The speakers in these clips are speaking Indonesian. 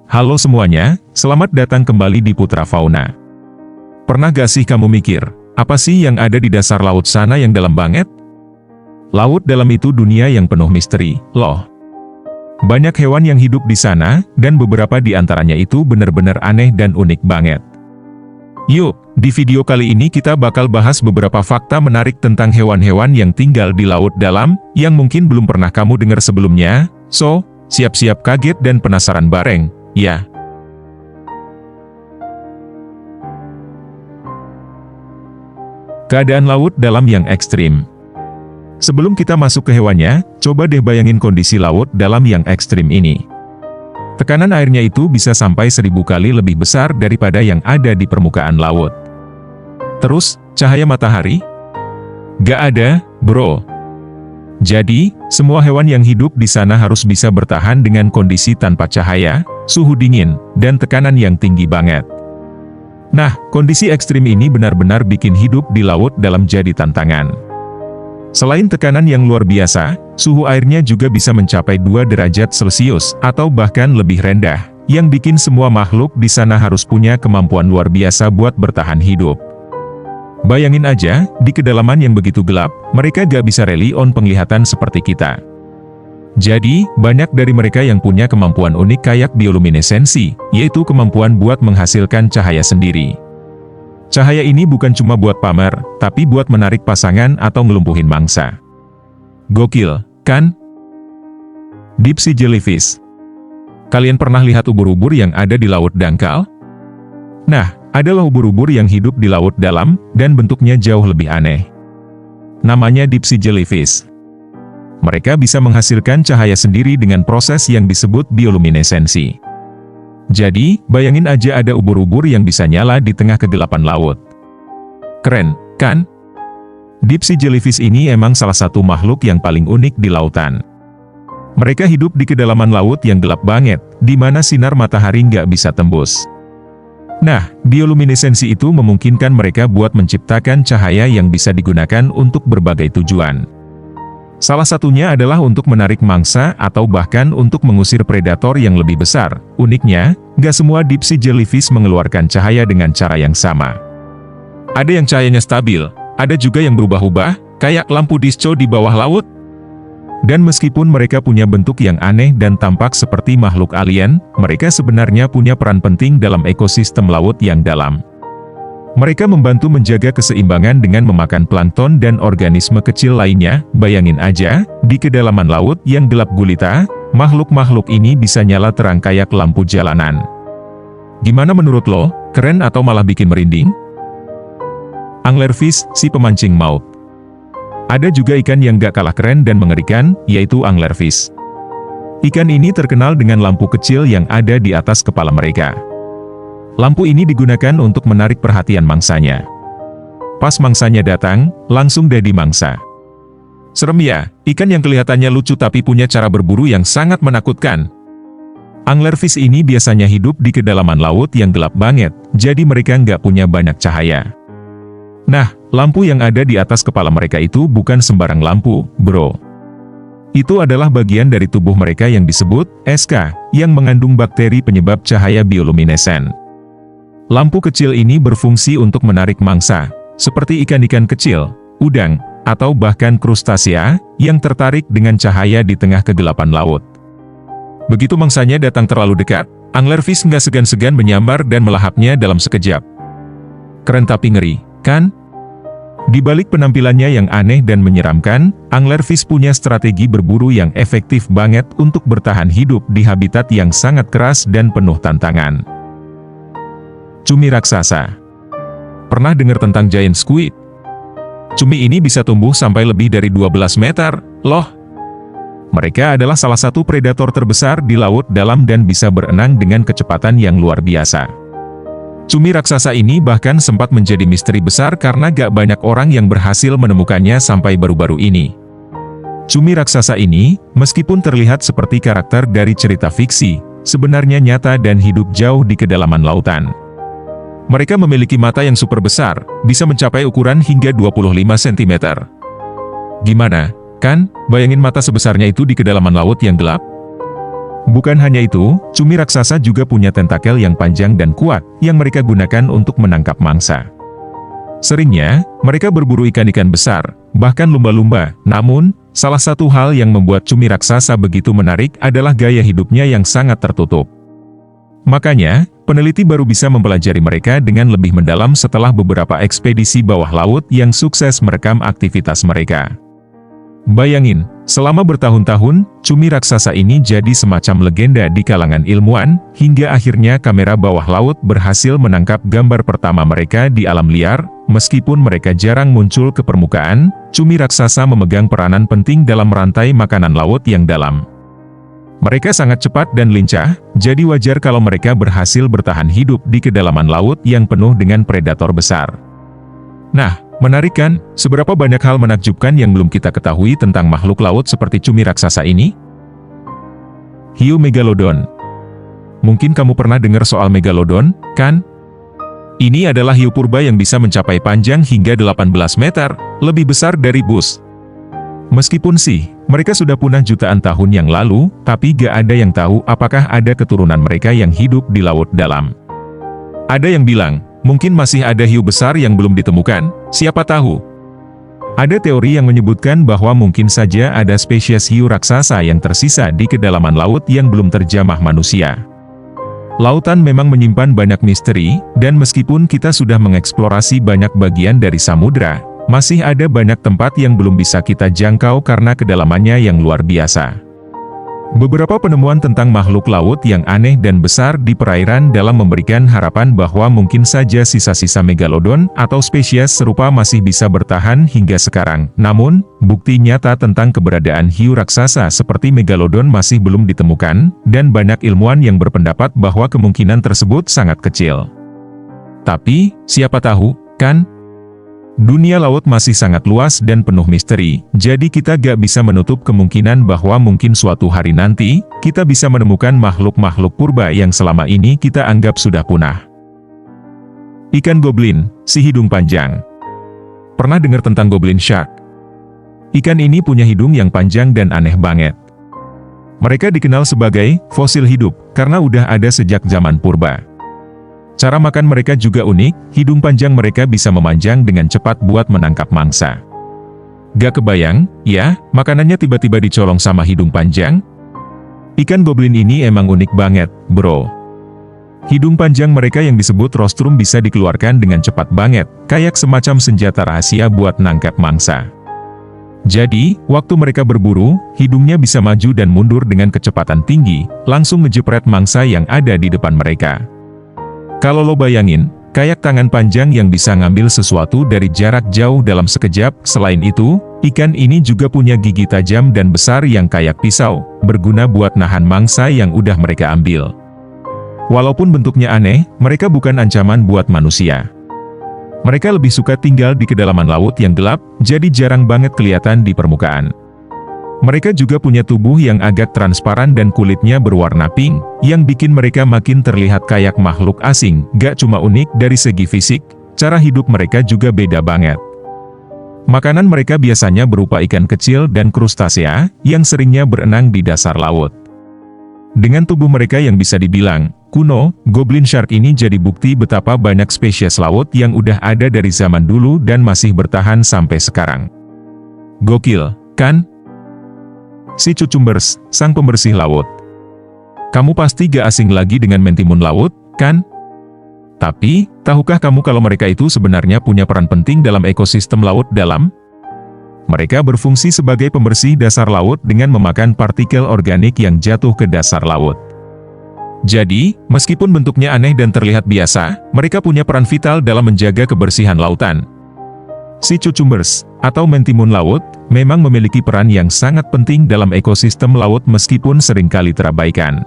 Halo semuanya, selamat datang kembali di Putra Fauna. Pernah gak sih kamu mikir, apa sih yang ada di dasar laut sana yang dalam banget? Laut dalam itu dunia yang penuh misteri, loh. Banyak hewan yang hidup di sana, dan beberapa di antaranya itu benar-benar aneh dan unik banget. Yuk, di video kali ini kita bakal bahas beberapa fakta menarik tentang hewan-hewan yang tinggal di laut dalam, yang mungkin belum pernah kamu dengar sebelumnya, so, siap-siap kaget dan penasaran bareng, ya. Keadaan laut dalam yang ekstrim. Sebelum kita masuk ke hewannya, coba deh bayangin kondisi laut dalam yang ekstrim ini. Tekanan airnya itu bisa sampai 1000 kali lebih besar daripada yang ada di permukaan laut. Terus, cahaya matahari? Gak ada, bro. Jadi, semua hewan yang hidup di sana harus bisa bertahan dengan kondisi tanpa cahaya, suhu dingin, dan tekanan yang tinggi banget. Nah, kondisi ekstrim ini benar-benar bikin hidup di laut dalam jadi tantangan. Selain tekanan yang luar biasa, suhu airnya juga bisa mencapai 2 derajat Celcius atau bahkan lebih rendah, yang bikin semua makhluk di sana harus punya kemampuan luar biasa buat bertahan hidup. Bayangin aja, di kedalaman yang begitu gelap, mereka gak bisa rely on penglihatan seperti kita. Jadi, banyak dari mereka yang punya kemampuan unik kayak bioluminesensi, yaitu kemampuan buat menghasilkan cahaya sendiri. Cahaya ini bukan cuma buat pamer, tapi buat menarik pasangan atau ngelumpuhin mangsa. Gokil, kan? Deep Sea Jellyfish. Kalian pernah lihat ubur-ubur yang ada di laut dangkal? Nah, adalah ubur-ubur yang hidup di laut dalam, dan bentuknya jauh lebih aneh. Namanya Deep Sea Jellyfish. Mereka bisa menghasilkan cahaya sendiri dengan proses yang disebut bioluminesensi. Jadi, bayangin aja ada ubur-ubur yang bisa nyala di tengah kegelapan laut. Keren, kan? Deep Sea Jellyfish ini emang salah satu makhluk yang paling unik di lautan. Mereka hidup di kedalaman laut yang gelap banget, di mana sinar matahari nggak bisa tembus. Nah, bioluminesensi itu memungkinkan mereka buat menciptakan cahaya yang bisa digunakan untuk berbagai tujuan. Salah satunya adalah untuk menarik mangsa atau bahkan untuk mengusir predator yang lebih besar. Uniknya, nggak semua Deep Sea Jellyfish mengeluarkan cahaya dengan cara yang sama. Ada yang cahayanya stabil, ada juga yang berubah-ubah, kayak lampu disco di bawah laut. Dan meskipun mereka punya bentuk yang aneh dan tampak seperti makhluk alien, mereka sebenarnya punya peran penting dalam ekosistem laut yang dalam. Mereka membantu menjaga keseimbangan dengan memakan plankton dan organisme kecil lainnya. Bayangin aja, di kedalaman laut yang gelap gulita, makhluk-makhluk ini bisa nyala terang kayak lampu jalanan. Gimana menurut lo, keren atau malah bikin merinding? Anglerfish, si pemancing maut. Ada juga ikan yang gak kalah keren dan mengerikan, yaitu anglerfish. Ikan ini terkenal dengan lampu kecil yang ada di atas kepala mereka. Lampu ini digunakan untuk menarik perhatian mangsanya. Pas mangsanya datang, langsung deh dimangsa. Serem ya, ikan yang kelihatannya lucu tapi punya cara berburu yang sangat menakutkan. Anglerfish ini biasanya hidup di kedalaman laut yang gelap banget, jadi mereka nggak punya banyak cahaya. Nah, lampu yang ada di atas kepala mereka itu bukan sembarang lampu, bro. Itu adalah bagian dari tubuh mereka yang disebut SK, yang mengandung bakteri penyebab cahaya bioluminesen. Lampu kecil ini berfungsi untuk menarik mangsa, seperti ikan-ikan kecil, udang, atau bahkan krustasea, yang tertarik dengan cahaya di tengah kegelapan laut. Begitu mangsanya datang terlalu dekat, anglerfish nggak segan-segan menyambar dan melahapnya dalam sekejap. Keren tapi ngeri, kan? Di balik penampilannya yang aneh dan menyeramkan, anglerfish punya strategi berburu yang efektif banget untuk bertahan hidup di habitat yang sangat keras dan penuh tantangan. Cumi raksasa. Pernah dengar tentang giant squid? Cumi ini bisa tumbuh sampai lebih dari 12 meter, loh. Mereka adalah salah satu predator terbesar di laut dalam dan bisa berenang dengan kecepatan yang luar biasa. Cumi raksasa ini bahkan sempat menjadi misteri besar karena gak banyak orang yang berhasil menemukannya sampai baru-baru ini. Cumi raksasa ini, meskipun terlihat seperti karakter dari cerita fiksi, sebenarnya nyata dan hidup jauh di kedalaman lautan. Mereka memiliki mata yang super besar, bisa mencapai ukuran hingga 25 cm. Gimana, kan? Bayangin mata sebesarnya itu di kedalaman laut yang gelap? Bukan hanya itu, cumi raksasa juga punya tentakel yang panjang dan kuat, yang mereka gunakan untuk menangkap mangsa. Seringnya, mereka berburu ikan-ikan besar, bahkan lumba-lumba. Namun, salah satu hal yang membuat cumi raksasa begitu menarik adalah gaya hidupnya yang sangat tertutup. Makanya, peneliti baru bisa mempelajari mereka dengan lebih mendalam setelah beberapa ekspedisi bawah laut yang sukses merekam aktivitas mereka. Bayangin, selama bertahun-tahun, cumi raksasa ini jadi semacam legenda di kalangan ilmuwan, hingga akhirnya kamera bawah laut berhasil menangkap gambar pertama mereka di alam liar. Meskipun mereka jarang muncul ke permukaan, cumi raksasa memegang peranan penting dalam rantai makanan laut yang dalam. Mereka sangat cepat dan lincah, jadi wajar kalau mereka berhasil bertahan hidup di kedalaman laut yang penuh dengan predator besar. Nah, menarik kan, seberapa banyak hal menakjubkan yang belum kita ketahui tentang makhluk laut seperti cumi raksasa ini? Hiu Megalodon. Mungkin kamu pernah dengar soal Megalodon, kan? Ini adalah hiu purba yang bisa mencapai panjang hingga 18 meter, lebih besar dari bus. Meskipun sih, mereka sudah punah jutaan tahun yang lalu, tapi gak ada yang tahu apakah ada keturunan mereka yang hidup di laut dalam. Ada yang bilang, mungkin masih ada hiu besar yang belum ditemukan, siapa tahu. Ada teori yang menyebutkan bahwa mungkin saja ada spesies hiu raksasa yang tersisa di kedalaman laut yang belum terjamah manusia. Lautan memang menyimpan banyak misteri, dan meskipun kita sudah mengeksplorasi banyak bagian dari samudra, masih ada banyak tempat yang belum bisa kita jangkau karena kedalamannya yang luar biasa. Beberapa penemuan tentang makhluk laut yang aneh dan besar di perairan dalam memberikan harapan bahwa mungkin saja sisa-sisa megalodon atau spesies serupa masih bisa bertahan hingga sekarang. Namun, bukti nyata tentang keberadaan hiu raksasa seperti megalodon masih belum ditemukan, dan banyak ilmuwan yang berpendapat bahwa kemungkinan tersebut sangat kecil. Tapi, siapa tahu, kan? Dunia laut masih sangat luas dan penuh misteri, jadi kita gak bisa menutup kemungkinan bahwa mungkin suatu hari nanti, kita bisa menemukan makhluk-makhluk purba yang selama ini kita anggap sudah punah. Ikan goblin, si hidung panjang. Pernah dengar tentang goblin shark? Ikan ini punya hidung yang panjang dan aneh banget. Mereka dikenal sebagai fosil hidup, karena udah ada sejak zaman purba. Cara makan mereka juga unik, hidung panjang mereka bisa memanjang dengan cepat buat menangkap mangsa. Gak kebayang, ya, makanannya tiba-tiba dicolong sama hidung panjang? Ikan goblin ini emang unik banget, bro. Hidung panjang mereka yang disebut rostrum bisa dikeluarkan dengan cepat banget, kayak semacam senjata rahasia buat nangkap mangsa. Jadi, waktu mereka berburu, hidungnya bisa maju dan mundur dengan kecepatan tinggi, langsung ngejepret mangsa yang ada di depan mereka. Kalau lo bayangin, kayak tangan panjang yang bisa ngambil sesuatu dari jarak jauh dalam sekejap. Selain itu, ikan ini juga punya gigi tajam dan besar yang kayak pisau, berguna buat nahan mangsa yang udah mereka ambil. Walaupun bentuknya aneh, mereka bukan ancaman buat manusia. Mereka lebih suka tinggal di kedalaman laut yang gelap, jadi jarang banget kelihatan di permukaan. Mereka juga punya tubuh yang agak transparan dan kulitnya berwarna pink, yang bikin mereka makin terlihat kayak makhluk asing. Gak cuma unik dari segi fisik, cara hidup mereka juga beda banget. Makanan mereka biasanya berupa ikan kecil dan krustasea, yang seringnya berenang di dasar laut. Dengan tubuh mereka yang bisa dibilang kuno, goblin shark ini jadi bukti betapa banyak spesies laut yang udah ada dari zaman dulu dan masih bertahan sampai sekarang. Gokil, kan? Si Cucumbers, sang pembersih laut. Kamu pasti gak asing lagi dengan mentimun laut, kan? Tapi, tahukah kamu kalau mereka itu sebenarnya punya peran penting dalam ekosistem laut dalam? Mereka berfungsi sebagai pembersih dasar laut dengan memakan partikel organik yang jatuh ke dasar laut. Jadi, meskipun bentuknya aneh dan terlihat biasa, mereka punya peran vital dalam menjaga kebersihan lautan. Si Cucumbers, atau mentimun laut, memang memiliki peran yang sangat penting dalam ekosistem laut meskipun seringkali terabaikan.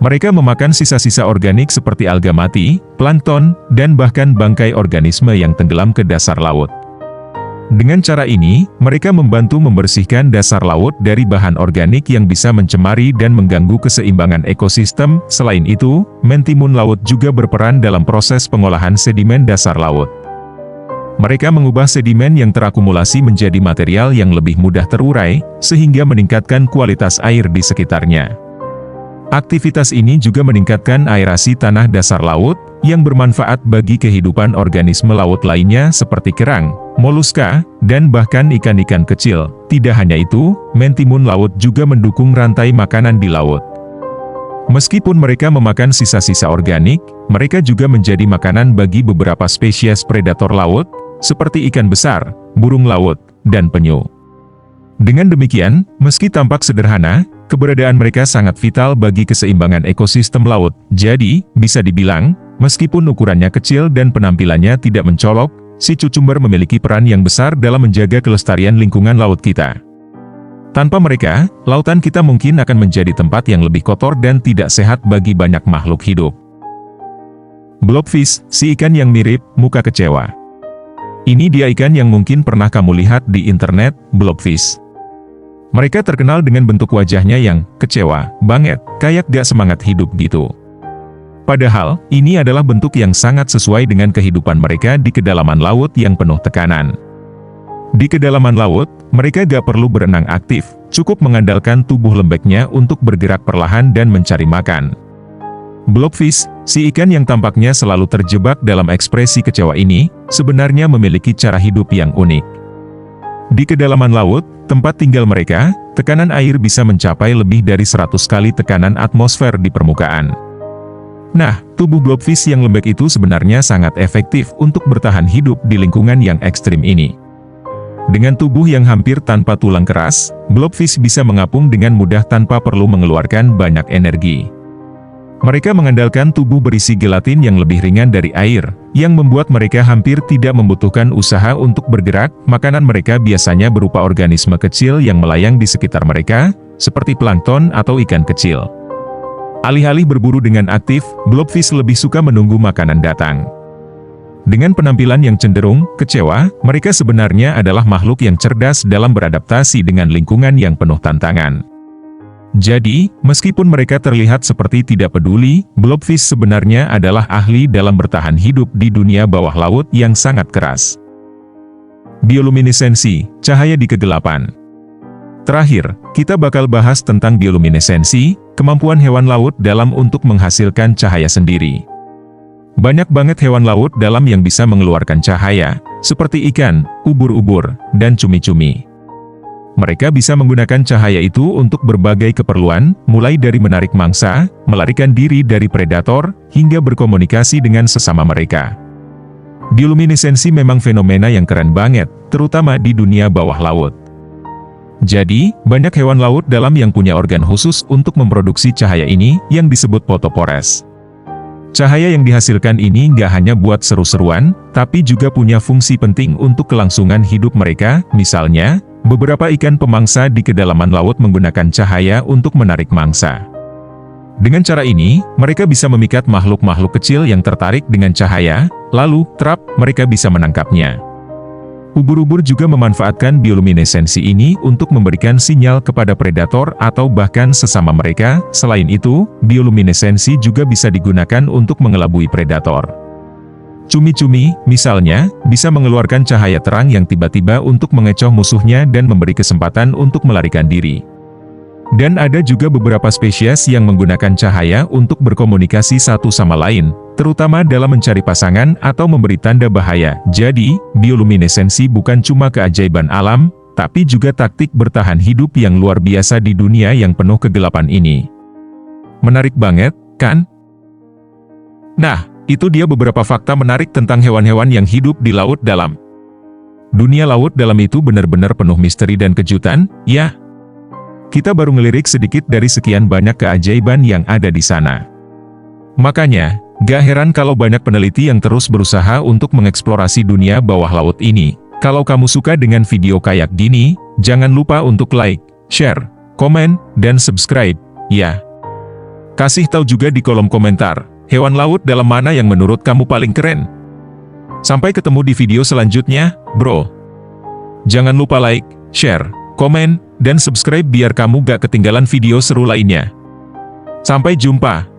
Mereka memakan sisa-sisa organik seperti alga mati, plankton, dan bahkan bangkai organisme yang tenggelam ke dasar laut. Dengan cara ini, mereka membantu membersihkan dasar laut dari bahan organik yang bisa mencemari dan mengganggu keseimbangan ekosistem. Selain itu, mentimun laut juga berperan dalam proses pengolahan sedimen dasar laut. Mereka mengubah sedimen yang terakumulasi menjadi material yang lebih mudah terurai, sehingga meningkatkan kualitas air di sekitarnya. Aktivitas ini juga meningkatkan aerasi tanah dasar laut, yang bermanfaat bagi kehidupan organisme laut lainnya seperti kerang, moluska, dan bahkan ikan-ikan kecil. Tidak hanya itu, mentimun laut juga mendukung rantai makanan di laut. Meskipun mereka memakan sisa-sisa organik, mereka juga menjadi makanan bagi beberapa spesies predator laut, seperti ikan besar, burung laut, dan penyu. Dengan demikian, meski tampak sederhana, keberadaan mereka sangat vital bagi keseimbangan ekosistem laut. Jadi, bisa dibilang, meskipun ukurannya kecil dan penampilannya tidak mencolok, si cucumber memiliki peran yang besar dalam menjaga kelestarian lingkungan laut kita. Tanpa mereka, lautan kita mungkin akan menjadi tempat yang lebih kotor dan tidak sehat bagi banyak makhluk hidup. Blobfish, si ikan yang mirip muka kecewa. Ini dia ikan yang mungkin pernah kamu lihat di internet, blobfish. Mereka terkenal dengan bentuk wajahnya yang kecewa banget, kayak gak semangat hidup gitu. Padahal, ini adalah bentuk yang sangat sesuai dengan kehidupan mereka di kedalaman laut yang penuh tekanan. Di kedalaman laut, mereka gak perlu berenang aktif, cukup mengandalkan tubuh lembeknya untuk bergerak perlahan dan mencari makan. Blobfish, si ikan yang tampaknya selalu terjebak dalam ekspresi kecewa ini, sebenarnya memiliki cara hidup yang unik. Di kedalaman laut, tempat tinggal mereka, tekanan air bisa mencapai lebih dari 100 kali tekanan atmosfer di permukaan. Nah, tubuh blobfish yang lembek itu sebenarnya sangat efektif untuk bertahan hidup di lingkungan yang ekstrim ini. Dengan tubuh yang hampir tanpa tulang keras, blobfish bisa mengapung dengan mudah tanpa perlu mengeluarkan banyak energi. Mereka mengandalkan tubuh berisi gelatin yang lebih ringan dari air, yang membuat mereka hampir tidak membutuhkan usaha untuk bergerak. Makanan mereka biasanya berupa organisme kecil yang melayang di sekitar mereka, seperti plankton atau ikan kecil. Alih-alih berburu dengan aktif, blobfish lebih suka menunggu makanan datang. Dengan penampilan yang cenderung kecewa, mereka sebenarnya adalah makhluk yang cerdas dalam beradaptasi dengan lingkungan yang penuh tantangan. Jadi, meskipun mereka terlihat seperti tidak peduli, blobfish sebenarnya adalah ahli dalam bertahan hidup di dunia bawah laut yang sangat keras. Bioluminesensi, cahaya di kegelapan. Terakhir, kita bakal bahas tentang bioluminesensi, kemampuan hewan laut dalam untuk menghasilkan cahaya sendiri. Banyak banget hewan laut dalam yang bisa mengeluarkan cahaya, seperti ikan, ubur-ubur, dan cumi-cumi. Mereka bisa menggunakan cahaya itu untuk berbagai keperluan, mulai dari menarik mangsa, melarikan diri dari predator, hingga berkomunikasi dengan sesama mereka. Bioluminesensi memang fenomena yang keren banget, terutama di dunia bawah laut. Jadi, banyak hewan laut dalam yang punya organ khusus untuk memproduksi cahaya ini, yang disebut fotopores. Cahaya yang dihasilkan ini nggak hanya buat seru-seruan, tapi juga punya fungsi penting untuk kelangsungan hidup mereka. Misalnya, beberapa ikan pemangsa di kedalaman laut menggunakan cahaya untuk menarik mangsa. Dengan cara ini, mereka bisa memikat makhluk-makhluk kecil yang tertarik dengan cahaya, lalu, mereka bisa menangkapnya. Ubur-ubur juga memanfaatkan bioluminesensi ini untuk memberikan sinyal kepada predator atau bahkan sesama mereka. Selain itu, bioluminesensi juga bisa digunakan untuk mengelabui predator. Cumi-cumi, misalnya, bisa mengeluarkan cahaya terang yang tiba-tiba untuk mengecoh musuhnya dan memberi kesempatan untuk melarikan diri. Dan ada juga beberapa spesies yang menggunakan cahaya untuk berkomunikasi satu sama lain, terutama dalam mencari pasangan atau memberi tanda bahaya. Jadi, bioluminesensi bukan cuma keajaiban alam, tapi juga taktik bertahan hidup yang luar biasa di dunia yang penuh kegelapan ini. Menarik banget, kan? Nah, itu dia beberapa fakta menarik tentang hewan-hewan yang hidup di laut dalam. Dunia laut dalam itu benar-benar penuh misteri dan kejutan, ya. Kita baru ngelirik sedikit dari sekian banyak keajaiban yang ada di sana. Makanya, gak heran kalau banyak peneliti yang terus berusaha untuk mengeksplorasi dunia bawah laut ini. Kalau kamu suka dengan video kayak gini, jangan lupa untuk like, share, komen, dan subscribe, ya. Kasih tahu juga di kolom komentar, hewan laut dalam mana yang menurut kamu paling keren? Sampai ketemu di video selanjutnya, bro. Jangan lupa like, share, komen, dan subscribe biar kamu gak ketinggalan video seru lainnya. Sampai jumpa.